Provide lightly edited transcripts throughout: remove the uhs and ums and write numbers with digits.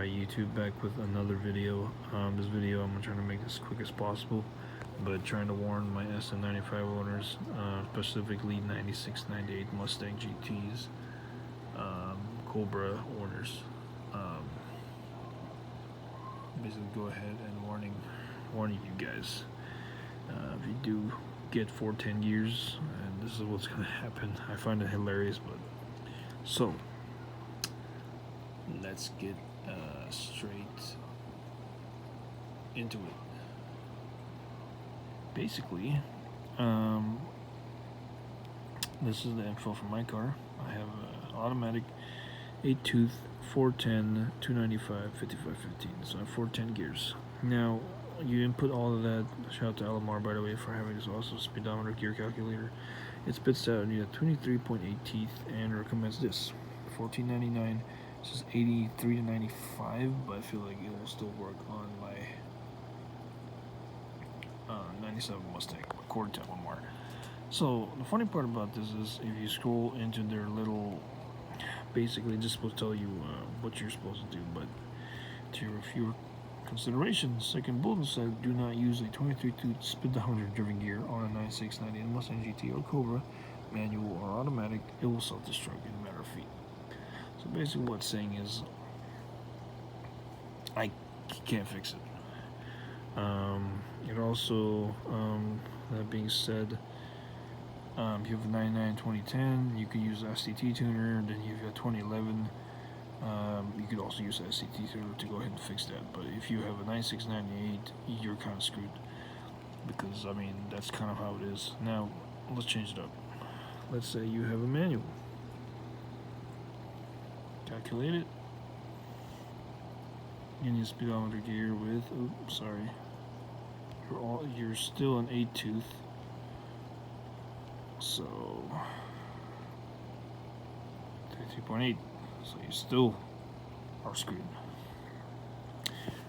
YouTube, back with another video. This video I'm trying to make as quick as possible, but trying to warn my SM95 owners, specifically 96, 98 Mustang GTs, Cobra owners. Basically go ahead and warning you guys. If you do get 410 gears, and this is what's gonna happen. I find it hilarious, but so let's get straight into it. Basically, this is the info for my car. I have an automatic 8-tooth 410 295 5515, so I have 410 gears. Now you input all of that. Shout out to Alamar, by the way, for having this awesome speedometer gear calculator. It spits out you have 23.8 teeth and recommends this $14.99. This is 83 to 95, but I feel like it will still work on my 97 Mustang, quarter to Alamar. So the funny part about this is if you scroll into their little, basically just supposed to tell you what you're supposed to do, but to your fewer considerations, second bulletin said do not use a 23-tooth speedometer driven gear on a 96, 98 Mustang GT or Cobra, manual or automatic. It will self-destruct in a matter of feet. So basically what it's saying is I can't fix it. It also, that being said, if you have a 99 2010, you can use SCT tuner. Then if you have 2011, you could also use SCT tuner to go ahead and fix that. But if you have a 96, 98, you're kind of screwed, because I mean that's kind of how it is. Now let's change it up. Let's say you have a manual. Calculate it. In your speedometer gear with, oops, sorry. You're still an 8-tooth. So 32.8. So you still are screwed.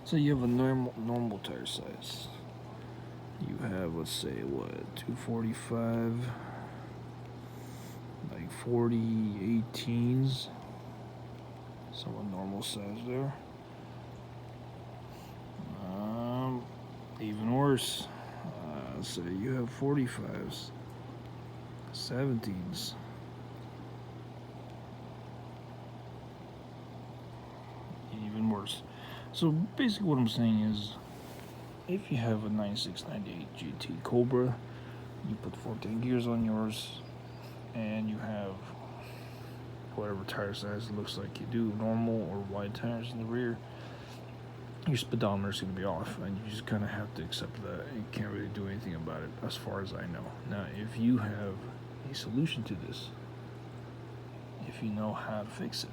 So you have a normal tire size. You have, let's say, what, 245, like 40 18s. So a normal size there. Even worse, say you have 45s, 17s. Even worse. So basically what I'm saying is, if you have a 96, 98 GT Cobra, you put 410 gears on yours, and you have whatever tire size it looks like you do, normal or wide tires in the rear, your speedometer is going to be off, and you just kind of have to accept that. You can't really do anything about it, as far as I know. Now, if you have a solution to this, if you know how to fix it,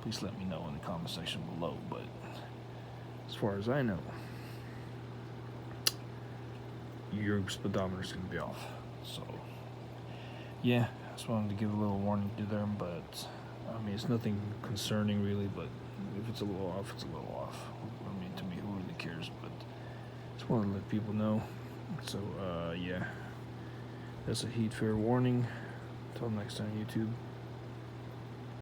please let me know in the comment section below. But as far as I know, your speedometer is going to be off. So yeah, just wanted to give a little warning to them, but I mean it's nothing concerning really, but if it's a little off, it's a little off. I mean, to me, who really cares? But just wanted to let people know. So yeah, that's a heat fair warning. Until next time, YouTube.